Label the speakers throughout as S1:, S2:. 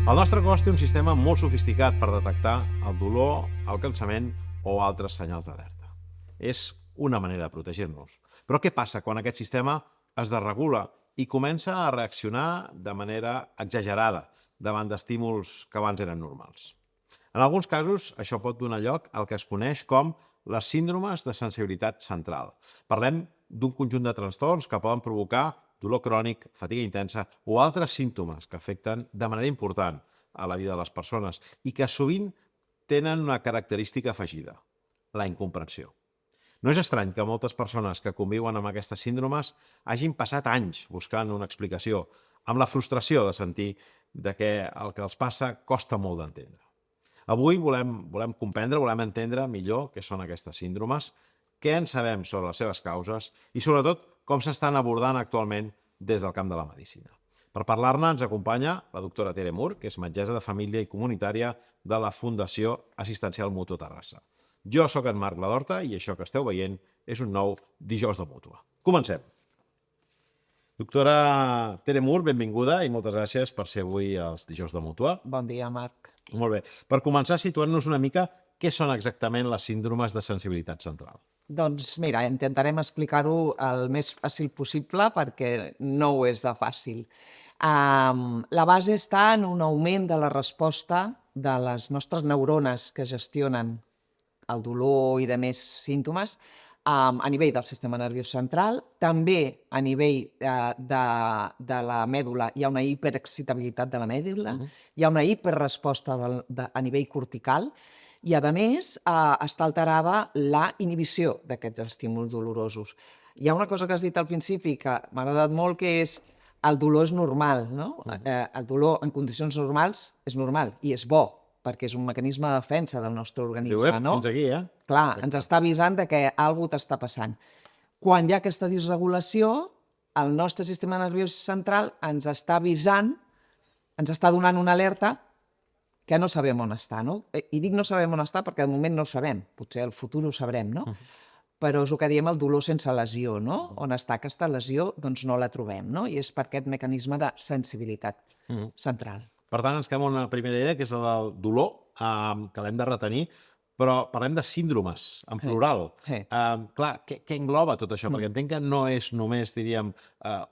S1: El nostre cos té un sistema molt sofisticat per detectar el dolor, el cansament o altres senyals d'alerta. És una manera de protegir-nos. Però què passa quan aquest sistema es desregula i comença a reaccionar de manera exagerada davant d'estímuls que abans eren normals? En alguns casos, això pot donar lloc al que es coneix com les síndromes de sensibilitat central. Parlem d'un conjunt de trastorns que poden provocar dolor crònic, fatiga intensa o altres símptomes que afecten de manera important a la vida de les persones i que sovint tenen una característica afegida, la incomprensió. No és estrany que moltes persones que conviuen amb aquestes síndromes hagin passat anys buscant una explicació, amb la frustració de sentir que el que els passa costa molt d'entendre. Avui volem comprendre, volem entendre millor què són aquestes síndromes, què en sabem sobre les seves causes i, sobretot, com s'estan abordant actualment des del camp de la medicina. Per parlar-ne ens acompanya la doctora Tere Mur, que és metgessa de família i comunitària de la Fundació Assistencial Mútua Terrassa. Jo sóc en Marc Ladorta i això que esteu veient és un nou Dijous de Mútua. Comencem. Doctora Tere Mur, benvinguda i moltes gràcies per ser avui als Dijous de Mútua.
S2: Bon dia, Marc.
S1: Molt bé. Per començar, situant-nos una mica què són exactament les síndromes de sensibilitat central.
S2: Doncs mira, intentarem explicar-ho el més fàcil possible perquè no ho és de fàcil. La base està en un augment de la resposta de les nostres neurones que gestionen el dolor i de més símptomes a nivell del sistema nerviós central. També a nivell de la mèdula hi ha una hiperexcitabilitat de la mèdula, hi ha una hiperresposta a nivell cortical i, a més, està alterada la inhibició d'aquests estímuls dolorosos. Hi ha una cosa que has dit al principi que m'ha agradat molt, que és el dolor és normal, no? El dolor en condicions normals és normal i és bo, perquè és un mecanisme de defensa del nostre organisme, no?
S1: Fins aquí,
S2: Clar, ens està avisant de que alguna cosa t'està passant. Quan hi ha aquesta disregulació, el nostre sistema nerviós central ens està avisant, ens està donant una alerta que no sabem on està, no? I dic no sabem on està perquè de moment no ho sabem, potser al futur ho sabrem, no? Però és el que diem el dolor sense lesió, no? On està aquesta lesió, doncs no la trobem, no? I és per aquest mecanisme de sensibilitat central.
S1: Per tant, ens queda una primera idea, que és la del dolor, que l'hem de retenir, però parlem de síndromes, en plural. Clar, què engloba tot això? Perquè entenc que no és només, diríem,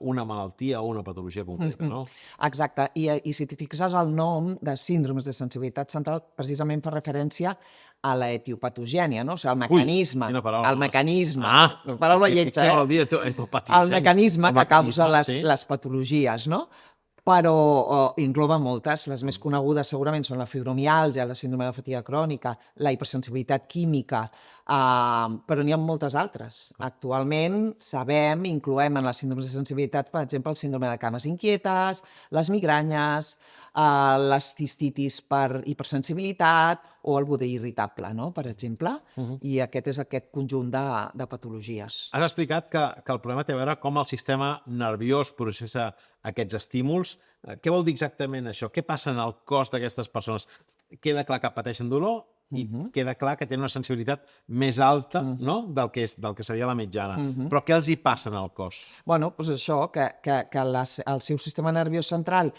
S1: una malaltia o una patologia concreta, no?
S2: Exacte. I si t'hi fixes, el nom de síndromes de sensibilitat central precisament fa referència a l'etiopatogènia, no? O sigui, el mecanisme.
S1: Ui, quina paraula.
S2: El mecanisme. Paraula lletja,
S1: Què vol dir etiopatogènia?
S2: El mecanisme que causa les patologies, no? Però engloba moltes. Les més conegudes segurament són la fibromiàlgia, la síndrome de fatiga crònica, la hipersensibilitat química, però n'hi ha moltes altres. Actualment sabem, incloem en les síndromes de sensibilitat, per exemple, el síndrome de cames inquietes, les migranyes, les cistitis per hipersensibilitat o el budell irritable, no? Per exemple. I aquest és aquest conjunt de patologies.
S1: Has explicat que el problema té a veure com el sistema nerviós processa aquests estímuls. Què vol dir exactament això? Què passa en el cos d'aquestes persones? Queda clar que pateixen dolor i queda clar que tenen una sensibilitat més alta, no?, del que seria la mitjana. Però què els hi passa en el cos?
S2: Bueno, doncs això, que el seu sistema nerviós central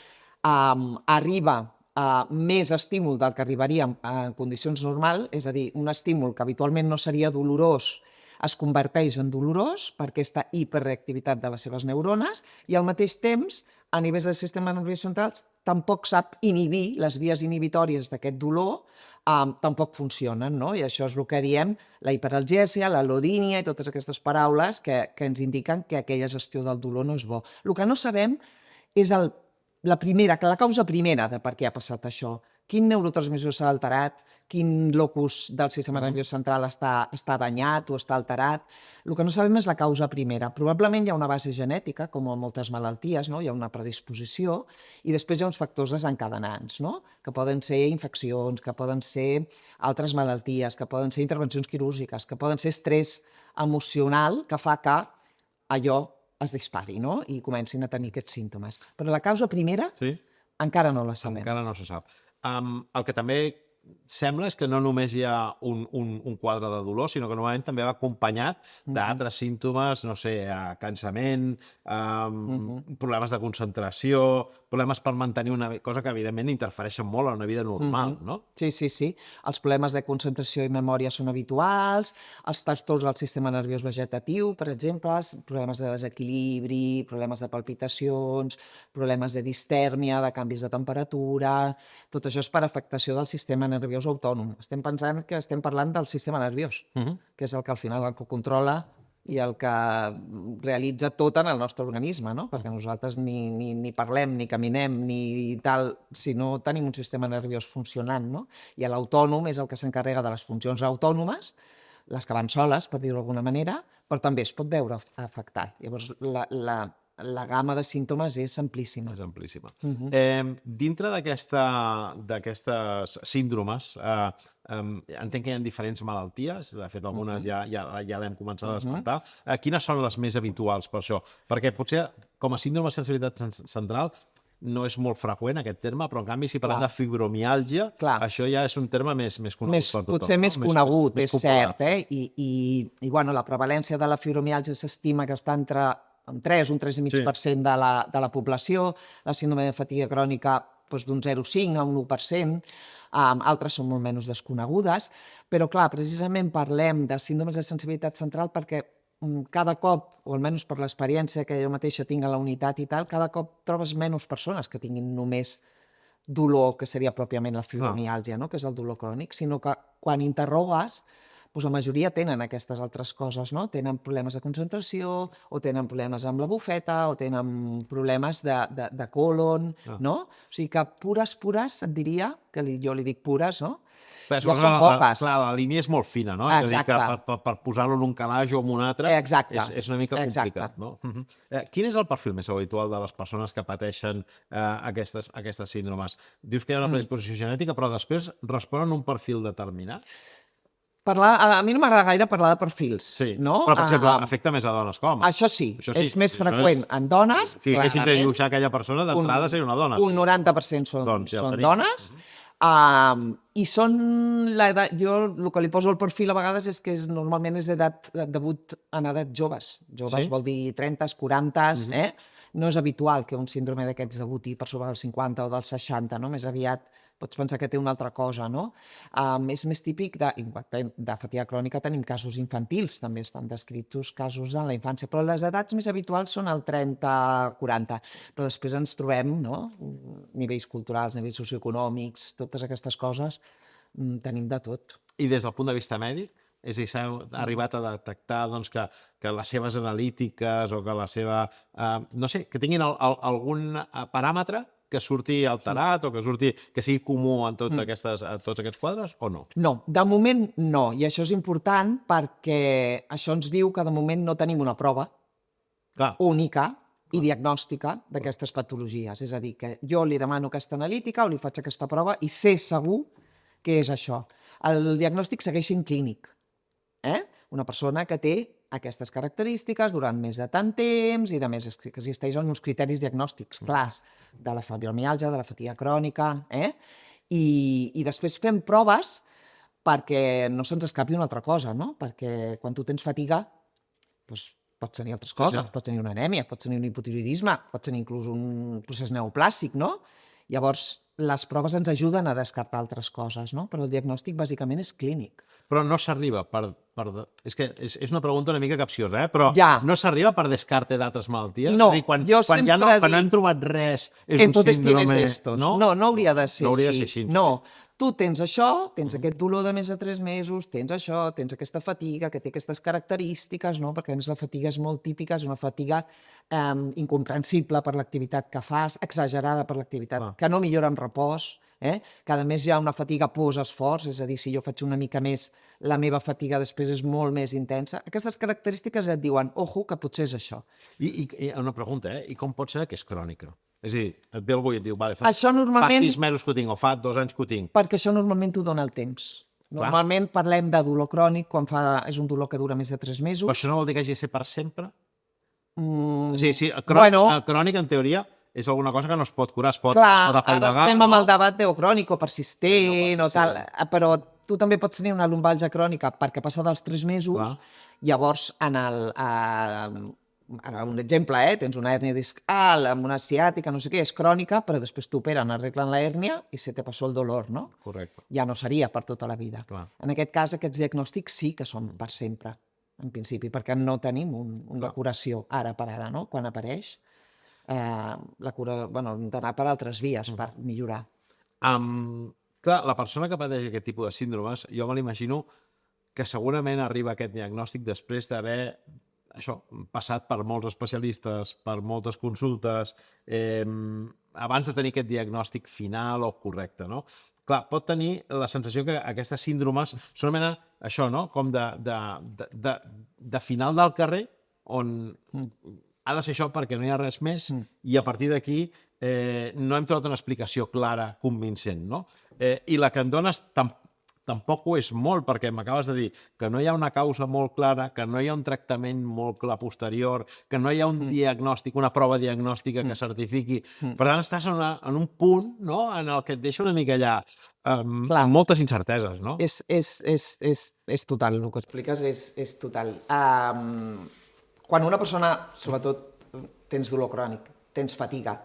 S2: arriba a més estímul del que arribaria en condicions normals, és a dir, un estímul que habitualment no seria dolorós es converteix en dolorós per aquesta hiperreactivitat de les seves neurones i al mateix temps, a nivell del sistema nerviós central, tampoc sap inhibir, les vies inhibitòries d'aquest dolor tampoc funcionen, no? I això és el que diem la hiperalgèsia, la lodínia i totes aquestes paraules que ens indiquen que aquella gestió del dolor no és bo. El que no sabem és la causa primera de per què ha passat això. Quin neurotransmissor s'ha alterat, quin locus del sistema nerviós central està danyat o està alterat. El que no sabem és la causa primera. Probablement hi ha una base genètica, com en moltes malalties, no? Hi ha una predisposició, i després hi ha uns factors desencadenants, no? Que poden ser infeccions, que poden ser altres malalties, que poden ser intervencions quirúrgiques, que poden ser estrès emocional que fa que allò es dispari, no? I comencin a tenir aquests símptomes. Però la causa primera encara no la sabem.
S1: Encara no se sap. El que també sembla és que no només hi ha un quadre de dolor, sinó que normalment també va acompanyat d'altres símptomes, no sé, cansament, problemes de concentració, problemes per mantenir una cosa que evidentment interfereixen molt en una vida normal, no?
S2: Sí, sí, sí. Els problemes de concentració i memòria són habituals, els trastorns del sistema nerviós vegetatiu, per exemple, problemes de desequilibri, problemes de palpitacions, problemes de distèrmia, de canvis de temperatura... Tot això és per afectació del sistema nerviós autònom. Estem pensant que estem parlant del sistema nerviós, que és el que al final el que controla i el que realitza tot en el nostre organisme, no? Perquè nosaltres ni parlem, ni caminem, ni tal, si no tenim un sistema nerviós funcionant, no? I l'autònom és el que s'encarrega de les funcions autònomes, les que van soles, per dir-ho d'alguna manera, però també es pot veure afectat. Llavors, la gamma de símptomes és amplíssima.
S1: És amplíssima. Dintre d'aquestes síndromes, entenc que hi ha diferents malalties, de fet algunes ja l'hem començat a despertar. Quines són les més habituals per això? Perquè potser com a síndrome de sensibilitat central no és molt freqüent aquest terme, però en canvi si parlem de fibromiàlgia, això ja és un terme més conegut per tothom.
S2: Potser més conegut, és cert. I bueno, la prevalència de la fibromiàlgia s'estima que està entre un 3, un 3,5% de la població, la síndrome de fatiga crònica d'un 0,5 a un 1%, altres són molt menys desconegudes, però clar, precisament parlem de síndromes de sensibilitat central perquè cada cop, o almenys per l'experiència que jo mateixa tinc a la unitat i tal, cada cop trobes menys persones que tinguin només dolor, que seria pròpiament la fibromiàlgia, no? Que és el dolor crònic, sinó que quan interrogues, la majoria tenen aquestes altres coses, no? Tenen problemes de concentració, o tenen problemes amb la bufeta, o tenen problemes de colon, no? O sigui que pures, et diria, que jo li dic pures, no?
S1: Ja són poques. Clar, la línia és molt fina, no? És a dir, que per posar-lo en un calaix o en un altre és una mica complicat, no? Quin és el perfil més habitual de les persones que pateixen aquestes síndromes? Dius que hi ha una predisposició genètica, però després responen un perfil determinat?
S2: A mi no m'agrada gaire parlar de perfils, no?
S1: Però, per exemple, afecta més a dones que a homes.
S2: Això sí, és més freqüent en dones.
S1: Si haguéssim de dibuixar aquella persona, d'entrada seria una dona.
S2: Un 90% són dones. I són l'edat... Jo el que li poso al perfil a vegades és que normalment és d'edat, debut en edat joves. Joves vol dir 30, 40, No és habitual que un síndrome d'aquests debuti per sobre dels 50 o dels 60, no? Més aviat pots pensar que té una altra cosa, no? És més típic de fatiga crònica, tenim casos infantils, també estan descrits casos en la infància, però les edats més habituals són el 30-40, però després ens trobem, no? Nivells culturals, nivells socioeconòmics, totes aquestes coses, tenim de tot.
S1: I des del punt de vista mèdic? És a dir, s'ha arribat a detectar que les seves analítiques o que la seva... no sé, que tinguin algun paràmetre que surti alterat o que sigui comú en tots aquests quadres o no?
S2: No, de moment no, i això és important perquè això ens diu que de moment no tenim una prova única i diagnòstica d'aquestes patologies. És a dir, que jo li demano aquesta analítica o li faig aquesta prova i sé segur que és això. El diagnòstic segueix sent clínic. Una persona que té aquestes característiques durant més de tant temps i, a més, que existeixen uns criteris diagnòstics clars de la fibromiàlgia, de la fatiga crònica, i després fem proves perquè no se'ns escapi una altra cosa, no? Perquè quan tu tens fatiga, pots tenir altres coses, pots tenir una anèmia, pots tenir un hipotiroïdisme, pots tenir inclús un procés neoplàstic, no? Llavors, les proves ens ajuden a descartar altres coses, no? Però el diagnòstic bàsicament és clínic.
S1: Però no s'arriba per... És que és una pregunta una mica capciosa, però no s'arriba per descarte d'altres malalties?
S2: No,
S1: jo sempre dic... Quan no hem trobat res, és un síndrome...
S2: No hauria de ser així. No, tu tens això, tens aquest dolor de més de 3 mesos, tens això, tens aquesta fatiga, que té aquestes característiques, no? Perquè la fatiga és molt típica, és una fatiga incomprensible per l'activitat que fas, exagerada per l'activitat, que no millora amb repòs, que a més hi ha una fatiga post-esforç, és a dir, si jo faig una mica més, la meva fatiga després és molt més intensa. Aquestes característiques et diuen, ojo, que potser és això.
S1: I una pregunta, i com pot ser que és crònica? És a dir, et ve algú i et diu, vale, fa 6 mesos que ho tinc, o fa 2 anys que ho tinc.
S2: Perquè això normalment t'ho dona el temps. Normalment parlem de dolor crònic quan és un dolor que dura més de 3 mesos.
S1: Però això no vol dir que hagi de ser per sempre? Sí, crònic, en teoria, és alguna cosa que no es pot curar, es pot
S2: Clar, ara
S1: apaivagar.
S2: estem amb el debat crònic o persistent o tal, però tu també pots tenir una lumbalgia crònica perquè passa dels 3 mesos,
S1: Clar.
S2: llavors ara un exemple, tens una hèrnia discal amb una ciàtica, no sé què, és crònica, però després t'operen, arreglen la hèrnia i se te passó el dolor, no?
S1: Correcte.
S2: Ja no seria per tota la vida.
S1: Clar.
S2: En aquest cas, aquests diagnòstics sí que són per sempre, en principi, perquè no tenim una curació ara per ara, no? Quan apareix, la cura, bueno, hem d'anar per altres vies per millorar.
S1: Clar, la persona que pateix aquest tipus de síndromes, jo me l'imagino que segurament arriba a aquest diagnòstic després d'haver passat per molts especialistes, per moltes consultes, abans de tenir aquest diagnòstic final o correcte, no? Clar, pot tenir la sensació que aquestes síndromes són una mena, això, no?, com de final del carrer, on ha de ser això perquè no hi ha res més, i a partir d'aquí no hem trobat una explicació clara, convincent, no? I la que em dones tampoc ho és molt, perquè m'acabes de dir que no hi ha una causa molt clara, que no hi ha un tractament molt clar posterior, que no hi ha un diagnòstic, una prova diagnòstica que certifiqui. Per tant, estàs en un punt, no?, en el que et deixa una mica allà amb moltes incerteses, no?
S2: És total, el que expliques és total. Quan una persona, sobretot, tens dolor crònic, tens fatiga,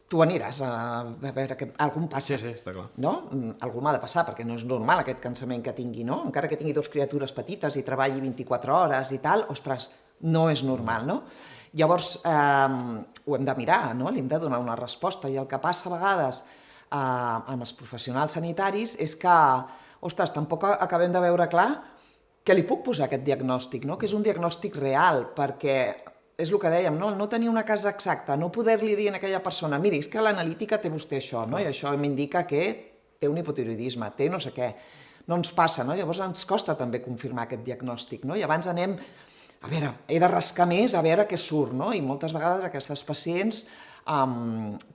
S2: tu aniràs a veure que algú passa.
S1: Sí, està clar.
S2: No? Algú m'ha de passar, perquè no és normal aquest cansament que tingui, no? Encara que tingui 2 criatures petites i treballi 24 hores i tal, ostres, no és normal, no? Llavors, ho hem de mirar, no? Li hem de donar una resposta, i el que passa a vegades amb els professionals sanitaris és que, ostres, tampoc acabem de veure clar que li puc posar aquest diagnòstic, no? Que és un diagnòstic real, perquè és el que dèiem, no tenir una casa exacta, no poder-li dir a aquella persona, miri, és que l'analítica té vostè això, no? I això m'indica que té un hipotiroidisme, té no sé què. No ens passa, no? Llavors ens costa també confirmar aquest diagnòstic, no? I abans anem, a veure, he de rascar més a veure què surt, no? I moltes vegades aquestes pacients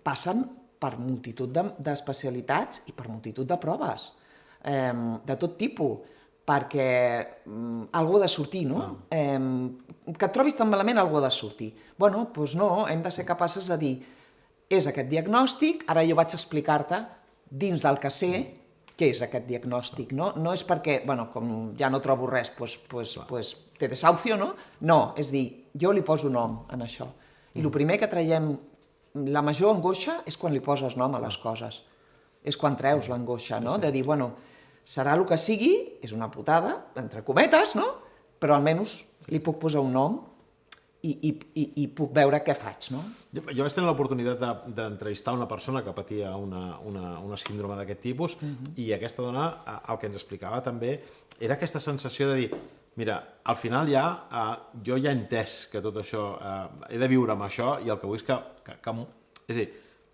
S2: passen per multitud d'especialitats i per multitud de proves, de tot tipus, perquè algú ha de sortir, no? Que et trobis tan malament, algú ha de sortir. Bueno, doncs no, hem de ser capaces de dir, és aquest diagnòstic, ara jo vaig explicar-te, dins del que sé, què és aquest diagnòstic, no? No és perquè, bueno, com ja no trobo res, doncs té desahucio, no? No, és dir, jo li poso nom en això. I el primer que traiem, la major angoixa és quan li poses nom a les coses. És quan treus l'angoixa, no? De dir, bueno, serà el que sigui, és una putada, entre cometes, no? Però almenys li puc posar un nom i puc veure què faig, no?
S1: Jo vaig tenir l'oportunitat d'entrevistar una persona que patia una síndrome d'aquest tipus, i aquesta dona, el que ens explicava també, era aquesta sensació de dir, mira, al final ja, jo ja he entès que tot això, he de viure amb això, i el que vull és que és a dir,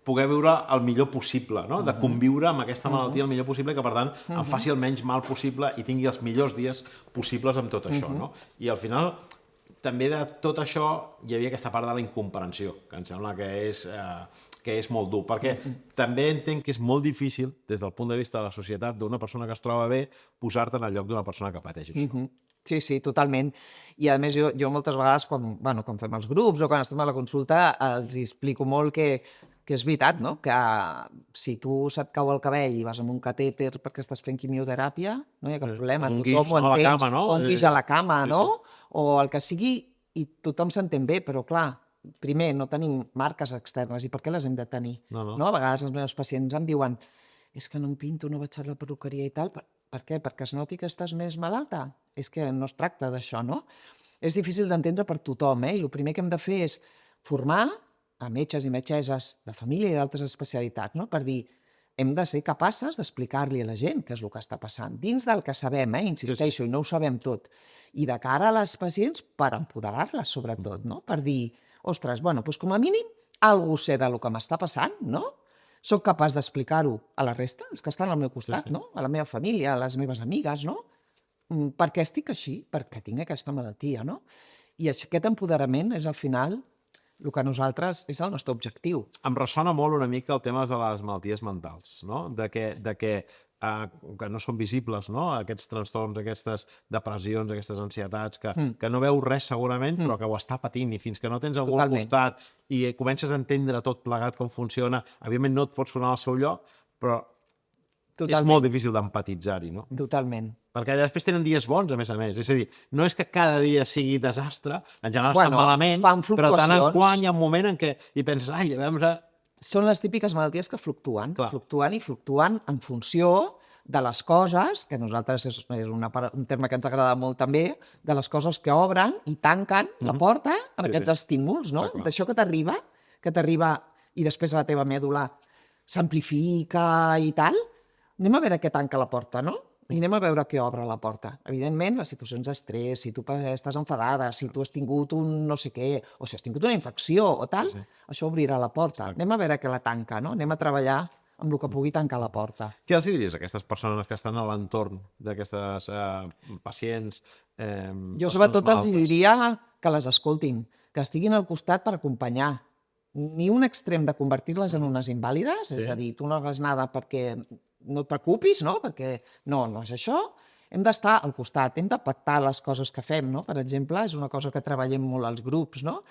S1: poder viure el millor possible, no? De conviure amb aquesta malaltia el millor possible, que per tant em faci el menys mal possible i tingui els millors dies possibles amb tot això, no? I al final, també de tot això hi havia aquesta part de la incomprensió, que em sembla que és molt dur, perquè també entenc que és molt difícil, des del punt de vista de la societat, d'una persona que es troba bé, posar-te en el lloc d'una persona que pateix això.
S2: Sí, sí, totalment. I a més jo moltes vegades, quan fem els grups o quan estem a la consulta, els explico molt que és veritat, no? Que si tu se't cau el cabell i vas amb un catèter perquè estàs fent quimioteràpia, no hi ha cap problema, tothom ho entens, o un guix a la cama, no? O el que sigui, i tothom s'entén bé, però clar, primer, no tenim marques externes, i per què les hem de tenir? No. A vegades els meus pacients em diuen, és que no em pinto, no vaig a la perruqueria i tal, per què? Perquè es noti que estàs més malalta? És que no es tracta d'això, no? És difícil d'entendre per tothom, i el primer que hem de fer és formar a metges i metgesses de família i d'altres especialitats, no? Per dir, hem de ser capaces d'explicar-li a la gent què és el que està passant, dins del que sabem, insisteixo, i no ho sabem tot, i de cara a les pacients per empoderar-les, sobretot, no? Per dir, ostres, bueno, doncs com a mínim, algú sé del que m'està passant, no? Soc capaç d'explicar-ho a la resta, els que estan al meu costat, no? A la meva família, a les meves amigues, no? Per què estic així? Perquè tinc aquesta malaltia, no? I aquest empoderament és, al final, el que nosaltres és el nostre objectiu.
S1: Em ressona molt una mica el tema de les malalties mentals, no? De que que no són visibles, no? Aquests trastorns, aquestes depressions, aquestes ansietats, que no veus res segurament, però que ho està patint, i fins que no tens algú al costat i comences a entendre tot plegat com funciona, evidentment no et pots posar al seu lloc, però és molt difícil d'empatitzar-hi, no?
S2: Totalment.
S1: Perquè després tenen dies bons, a més. És a dir, no és que cada dia sigui desastre, en general estan malament, però tant en quant hi ha un moment en què hi penses, ai, a veure...
S2: Són les típiques malalties que fluctuen en funció de les coses, que nosaltres és un terme que ens agrada molt també, de les coses que obren i tanquen la porta en aquests estímuls, no? D'això que t'arriba i després a la teva mèdula s'amplifica i tal, anem a veure què tanca la porta, no? I anem a veure què obre la porta. Evidentment, les situacions d'estrès, si tu estàs enfadada, si tu has tingut un no sé què, o si has tingut una infecció o tal, això obrirà la porta. Anem a veure què la tanca, no? Anem a treballar amb el que pugui tancar la porta.
S1: Què els diries a aquestes persones que estan a l'entorn d'aquestes pacients?
S2: Jo sobretot els diria que les escoltin, que estiguin al costat per acompanyar. Ni un extrem de convertir-les en unes invàlides, és a dir, tu no hagues nada perquè no et preocupis, no? Perquè no és això. Hem d'estar al costat, hem de pactar les coses que fem, no? Per exemple, és una cosa que treballem molt als grups, no?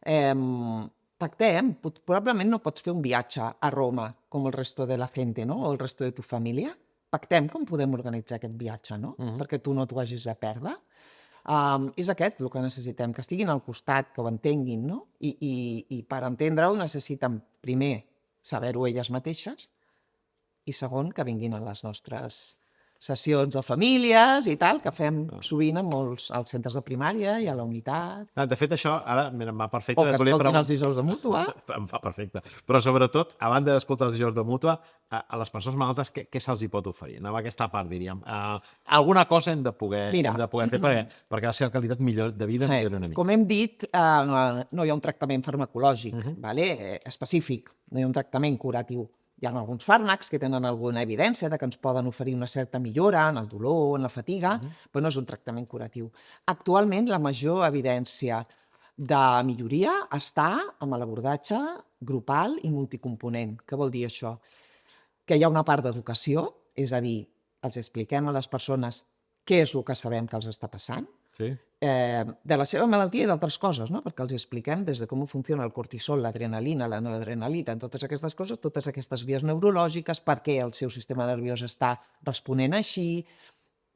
S2: Pactem, probablement no pots fer un viatge a Roma com el resto de la gente, no? O el resto de tu família. Pactem com podem organitzar aquest viatge, no? Perquè tu no t'ho hagis de perdre. És aquest el que necessitem, que estiguin al costat, que ho entenguin, no? I per entendre-ho necessiten, primer, saber-ho elles mateixes, i segon, que vinguin a les nostres sessions de famílies i tal, que fem sovint als centres de primària i a la unitat.
S1: De fet, això ara em va perfecte.
S2: O que escoltin els dijous de mútua.
S1: Em va perfecte. Però sobretot, a banda d'escoltar els dijous de mútua, a les persones malaltes què se'ls hi pot oferir? Anava a aquesta part, diríem. Alguna cosa hem de poder fer perquè la seva qualitat de vida millori una mica.
S2: Com hem dit, no hi ha un tractament farmacològic específic, no hi ha un tractament curatiu. Hi ha alguns fàrmacs que tenen alguna evidència de que ens poden oferir una certa millora en el dolor, en la fatiga, però no és un tractament curatiu. Actualment, la major evidència de milloria està amb l'abordatge grupal i multicomponent. Què vol dir això? Que hi ha una part d'educació, és a dir, els expliquem a les persones què és el que sabem que els està passant, de la seva malaltia i d'altres coses, no? Perquè els expliquem des de com funciona el cortisol, l'adrenalina, la noradrenalina, en totes aquestes coses, totes aquestes vies neurològiques, per què el seu sistema nerviós està responent així,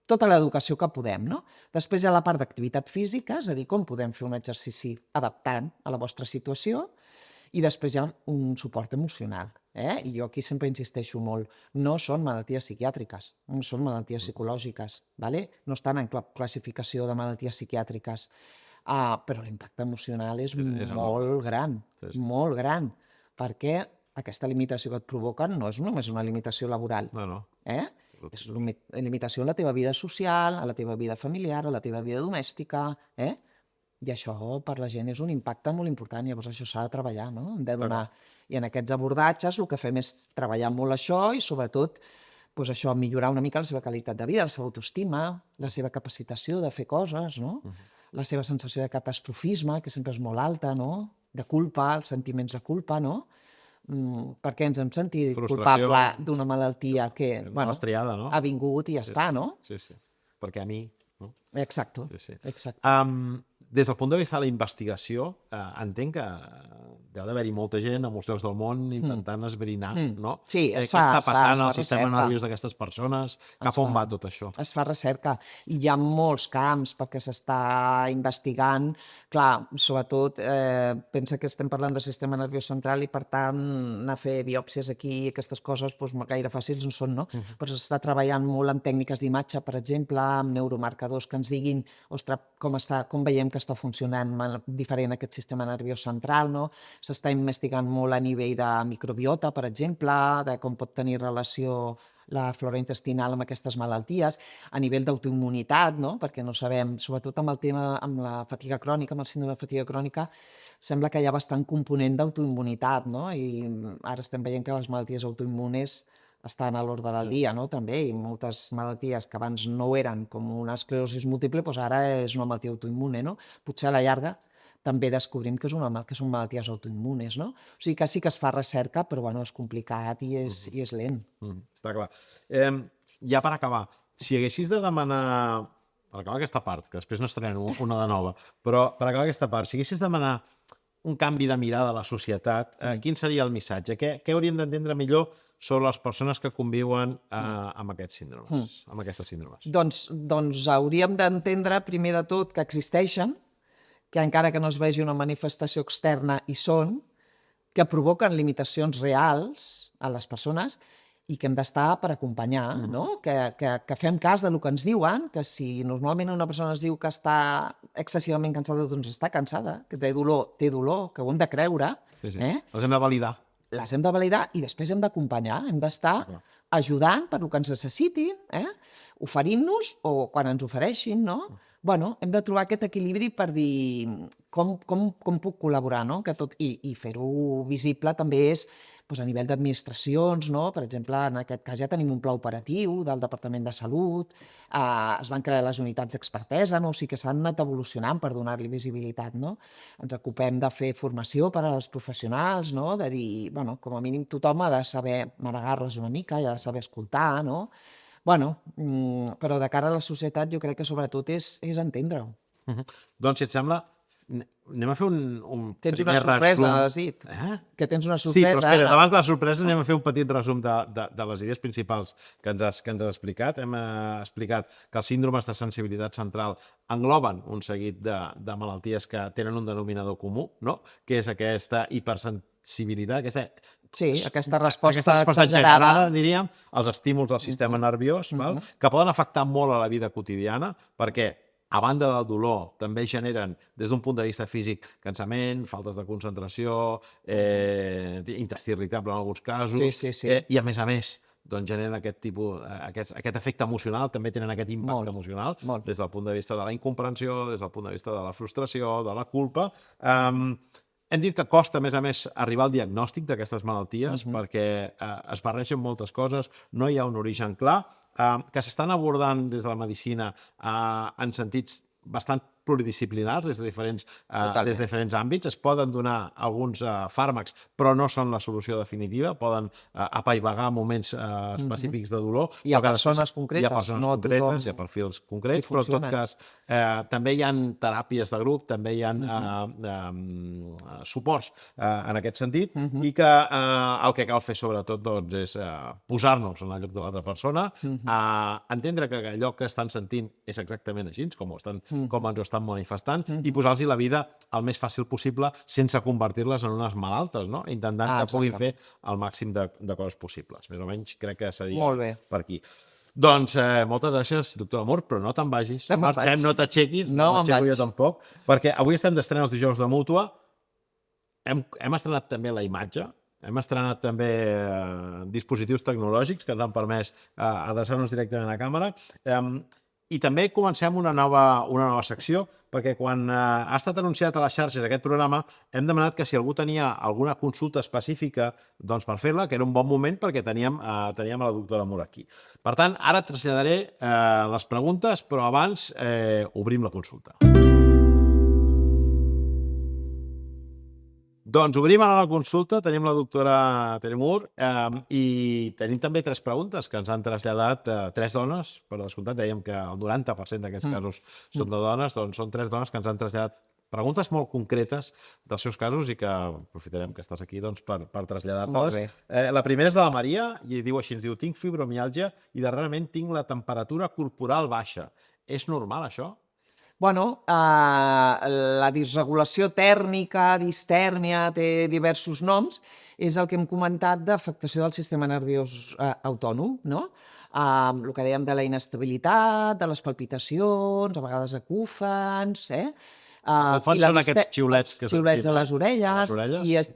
S2: tota l'educació que podem, no? Després hi ha la part d'activitat física, és a dir, com podem fer un exercici adaptant a la vostra situació, i després hi ha un suport emocional. I jo aquí sempre insisteixo molt, no són malalties psiquiàtriques, no són malalties psicològiques, no estan en classificació de malalties psiquiàtriques, però l'impacte emocional és molt gran, perquè aquesta limitació que et provoquen no és només una limitació laboral, és una limitació a la teva vida social, a la teva vida familiar, a la teva vida domèstica, i això per la gent és un impacte molt important, llavors això s'ha de treballar, no? Hem de donar... I en aquests abordatges el que fem és treballar molt això i sobretot això, millorar una mica la seva qualitat de vida, la seva autoestima, la seva capacitació de fer coses, no? La seva sensació de catastrofisme, que sempre és molt alta, no? De culpa, els sentiments de culpa, no? Per què ens hem sentit culpable d'una malaltia que ha vingut i ja està, no?
S1: Sí, perquè a mi...
S2: Exacte.
S1: Des del punt de vista de la investigació, entenc que deu d'haver-hi molta gent a molts llocs del món intentant esbrinar, no?
S2: Sí,
S1: què està passant al sistema nerviós d'aquestes persones, cap on va tot això?
S2: Es fa recerca. Hi ha molts camps perquè s'està investigant. Clar, sobretot, pensa que estem parlant del sistema nerviós central i, per tant, anar a fer biòpsies aquí i aquestes coses gaire fàcils no són, no? Però s'està treballant molt amb tècniques d'imatge, per exemple, amb neuromarcadors que ens diguin, ostres, com veiem que està funcionant diferent aquest sistema nerviós central, no? S'està investigant molt a nivell de microbiota, per exemple, de com pot tenir relació la flora intestinal amb aquestes malalties, a nivell d'autoimmunitat, no? Perquè no sabem, sobretot amb el tema, amb la fatiga crònica, amb el síndrome de fatiga crònica, sembla que hi ha bastant component d'autoimmunitat, no? I ara estem veient que les malalties autoimmunes estan a l'ordre del dia, no? També, i moltes malalties que abans no ho eren, com una esclerosi múltiple, doncs ara és una malaltia autoimmune, no? Potser a la llarga també descobrim que són malalties autoimmunes, no? O sigui que sí que es fa recerca, però bueno, és complicat i és lent.
S1: Està clar. ja per acabar, si haguessis de demanar, per acabar aquesta part, que després n'estarem una de nova, però per acabar aquesta part, si haguessis de demanar un canvi de mirada a la societat, quin seria el missatge? Què hauríem d'entendre millor sobre les persones que conviuen amb aquests síndromes, amb aquestes síndromes?
S2: Doncs hauríem d'entendre, primer de tot, que existeixen, que encara que no es vegi una manifestació externa, hi són, que provoquen limitacions reals a les persones i que hem d'estar per acompanyar, no? Que fem cas del que ens diuen, que si normalment una persona es diu que està excessivament cansada, doncs està cansada, que té dolor, que ho hem de creure.
S1: Sí. Les hem de validar.
S2: Les hem de validar i després hem d'acompanyar, hem d'estar ajudant per el que ens necessitin, oferint-nos o quan ens ofereixin, no? Bueno, hem de trobar aquest equilibri per dir com puc col·laborar, no? I fer-ho visible també és a nivell d'administracions, no? Per exemple, en aquest cas ja tenim un pla operatiu del Departament de Salut, es van crear les unitats d'expertesa, no? O sigui que s'han anat evolucionant per donar-li visibilitat, no? Ens ocupem de fer formació per als professionals, no? De dir, bueno, com a mínim tothom ha de saber manegar-les una mica i ha de saber escoltar, no? Bueno, però de cara a la societat jo crec que sobretot és entendre-ho.
S1: Doncs, si et sembla, anem a fer un
S2: tens una sorpresa, has dit. Que tens una sorpresa.
S1: Sí, però espera, abans de la sorpresa anem a fer un petit resum de les idees principals que ens has explicat. Hem explicat que els síndromes de sensibilitat central engloben un seguit de malalties que tenen un denominador comú, no? Que és aquesta hipersensibilitat,
S2: aquesta resposta exagerada,
S1: diríem, als estímuls del sistema nerviós, que poden afectar molt a la vida quotidiana, perquè a banda del dolor, també generen, des d'un punt de vista físic, cansament, faltes de concentració, intestí irritable en alguns casos, i a més, doncs generen aquest efecte emocional, també tenen aquest impacte emocional, des del punt de vista de la incomprensió, des del punt de vista de la frustració, de la culpa. Hem dit que costa, a més, arribar al diagnòstic d'aquestes malalties, perquè es barregen moltes coses, no hi ha un origen clar, que s'estan abordant des de la medicina en sentits bastant pluridisciplinars, des de diferents àmbits. Es poden donar alguns fàrmacs, però no són la solució definitiva, poden apaivagar moments específics de dolor.
S2: Hi ha persones concretes.
S1: Hi ha persones concretes, hi ha perfils concrets, però en tot cas també hi ha teràpies de grup, també hi ha suports en aquest sentit, i que el que cal fer sobretot és posar-nos en el lloc de l'altra persona, entendre que allò que estan sentint és exactament així, com ens ho estan manifestant, i posar-los la vida el més fàcil possible sense convertir-les en unes malaltes, no? Intentant que puguin fer el màxim de coses possibles. Més o menys crec que seria per aquí. Doncs moltes gràcies, doctor Amor, però no te'n vagis. Marxem, no t'aixequis, no m'aixeco jo tampoc, perquè avui estem d'estrena els dijous de Mútua. Hem estrenat també la imatge, hem estrenat també dispositius tecnològics que ens han permès adreçar-nos directament a càmera, i també comencem una nova secció, perquè quan ha estat anunciat a les xarxes aquest programa hem demanat que si algú tenia alguna consulta específica doncs per fer-la, que era un bon moment perquè teníem a la doctora Mur aquí. Per tant, ara traslladaré les preguntes, però abans obrim la consulta. Doncs obrim ara la consulta, tenim la doctora Tere Mur i tenim també 3 preguntes que ens han traslladat 3 dones, per descomptat, dèiem que el 90% d'aquests casos són de dones, doncs són 3 dones que ens han traslladat preguntes molt concretes dels seus casos i que aprofitarem que estàs aquí per traslladar-te-les. La primera és de la Maria i diu així, ens diu, tinc fibromiàlgia i darrerament tinc la temperatura corporal baixa. És normal això?
S2: Bueno, la disregulació tèrmica, distèrmia, té diversos noms, és el que hem comentat d'afectació del sistema nerviós autònom, no? El que dèiem de la inestabilitat, de les palpitacions, a vegades acúfens,
S1: El fons són aquests xiulets
S2: a les orelles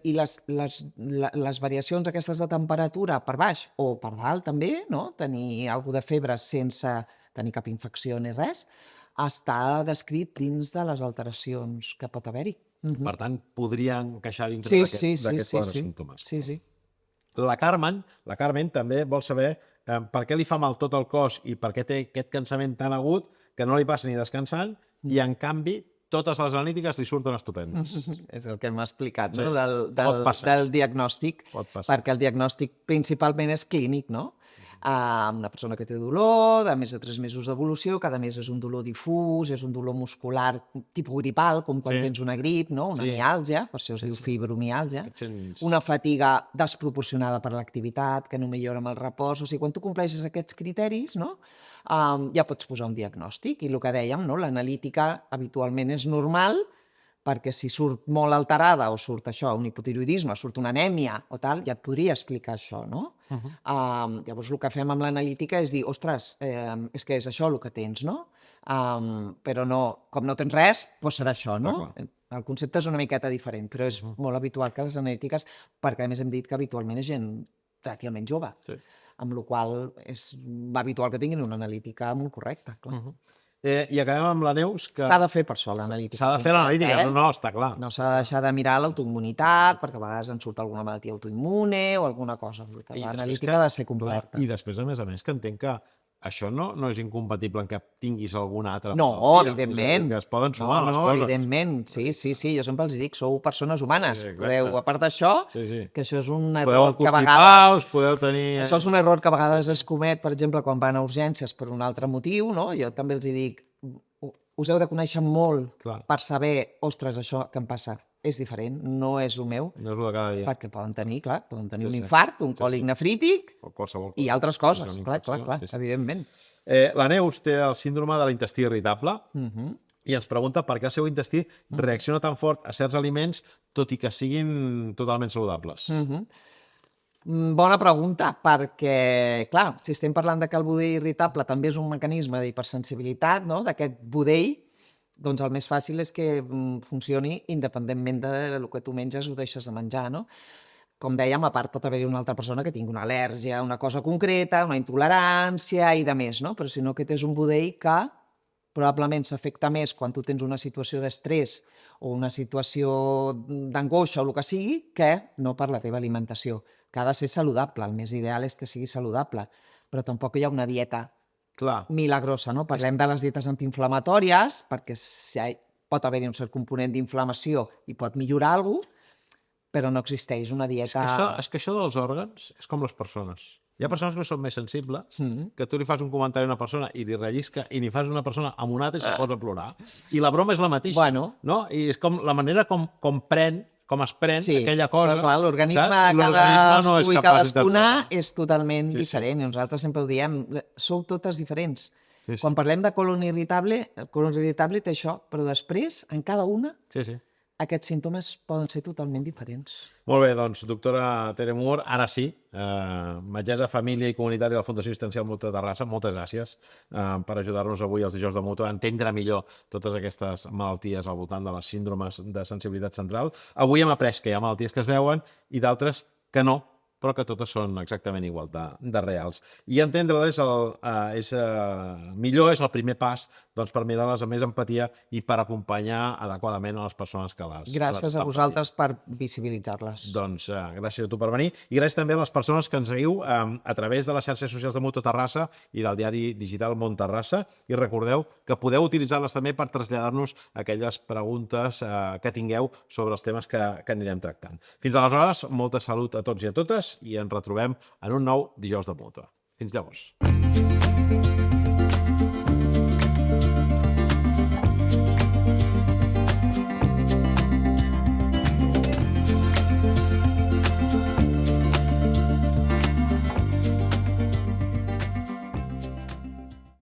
S2: i les variacions aquestes de temperatura per baix o per dalt també, no? Tenir alguna de febre sense tenir cap infecció ni res, està descrit dins de les alteracions que pot haver-hi.
S1: Per tant, podria encaixar dintre d'aquests quadres símptomes.
S2: Sí.
S1: La Carmen també vol saber per què li fa mal tot el cos i per què té aquest cansament tan agut que no li passa ni descansant i, en canvi, totes les analítiques li surten estupendes.
S2: És el que hem explicat, no? Del diagnòstic, perquè el diagnòstic principalment és clínic, no? Una persona que té dolor, de més de 3 mesos d'evolució, cada mes és un dolor difús, és un dolor muscular tipus gripal, com quan tens una grip, no? Una miàlgia, per això es diu fibromiàlgia. Una fatiga desproporcionada per l'activitat, que no millora amb el repòs. O sigui, quan tu compleixes aquests criteris, no? Ja pots posar un diagnòstic. I el que dèiem, no? L'analítica habitualment és normal, perquè si surt molt alterada o surt això, un hipotiroidisme, surt una anèmia o tal, ja et podria explicar això, no? Llavors el que fem amb l'analítica és dir, ostres, és que és això el que tens, no? Però no, com no tens res, doncs serà això, no? El concepte és una miqueta diferent, però és molt habitual que les analítiques, perquè a més hem dit que habitualment és gent relativament jove, amb la qual cosa és habitual que tinguin una analítica molt correcta, clar.
S1: I acabem amb la Neus, que...
S2: S'ha de fer per això l'analítica.
S1: S'ha de fer l'analítica, no, està clar.
S2: No s'ha de deixar de mirar l'autoimmunitat, perquè a vegades en surt alguna malaltia autoimmune o alguna cosa. L'analítica ha de ser completa.
S1: I després, a més, que entenc que això no és incompatible en que tinguis alguna altra
S2: no,
S1: malaltia.
S2: Evidentment.
S1: Que es poden sumar les coses.
S2: Evidentment, sí. Jo sempre els dic, sou persones humanes. Podeu, a part d'això, que això és un error que a vegades...
S1: Podeu tenir...
S2: Això és un error que a vegades es comet, per exemple, quan van a urgències per un altre motiu, no? Jo també els dic, us heu de conèixer molt per saber, ostres, això que em passa és diferent, no és el meu.
S1: No és el de cada dia.
S2: Perquè poden tenir un infart, un còlic nefrític i altres coses. Clar, evidentment.
S1: La Neus té el síndrome de l'intestí irritable i ens pregunta per què el seu intestí reacciona tan fort a certs aliments tot i que siguin totalment saludables.
S2: Bona pregunta, perquè, clar, si estem parlant de que el budell irritable també és un mecanisme d'hipersensibilitat, no? D'aquest budell, doncs el més fàcil és que funcioni independentment del que tu menges o deixes de menjar, no? Com dèiem, a part pot haver-hi una altra persona que tingui una al·lèrgia, una cosa concreta, una intolerància i de més, no? Però si no, aquest és un budell que probablement s'afecta més quan tu tens una situació d'estrès o una situació d'angoixa o el que sigui, que no per la teva alimentació, que ha de ser saludable. El més ideal és que sigui saludable, però tampoc hi ha una dieta milagrosa, no? Parlem de les dietes antiinflamatòries, perquè pot haver-hi un cert component d'inflamació i pot millorar alguna cosa, però no existeix una dieta...
S1: És que això dels òrgans és com les persones. Hi ha persones que són més sensibles, que tu li fas un comentari a una persona i li rellisca, i n'hi fas una persona amb una altra i se posa a plorar. I la broma és la mateixa, no? I és com la manera com es pren aquella cosa.
S2: Però clar, l'organisme de cadascú i cadascuna és totalment diferent. I nosaltres sempre ho diem, sou totes diferents. Quan parlem de colon irritable, el colon irritable té això, però després, en cada una, aquests símptomes poden ser totalment diferents.
S1: Molt bé, doncs, doctora Tere Moore, ara sí, metgessa, família i comunitària de la Fundació Assistencial Mútua de Terrassa, moltes gràcies per ajudar-nos avui als dijous de Mútua a entendre millor totes aquestes malalties al voltant de les síndromes de sensibilitat central. Avui hem après que hi ha malalties que es veuen i d'altres que no, però que totes són exactament igual de reals. I entendre-les és millor, és el primer pas per mirar-les amb més empatia i per acompanyar adequadament a les persones que les...
S2: Gràcies a vosaltres per visibilitzar-les.
S1: Doncs gràcies a tu per venir i gràcies també a les persones que ens seguiu a través de les xarxes socials de Mútua Terrassa i del diari digital Mont Terrassa, i recordeu que podeu utilitzar-les també per traslladar-nos aquelles preguntes que tingueu sobre els temes que anirem tractant. Fins aleshores, molta salut a tots i a totes i ens retrobem en un nou dijous de Mútua. Fins llavors.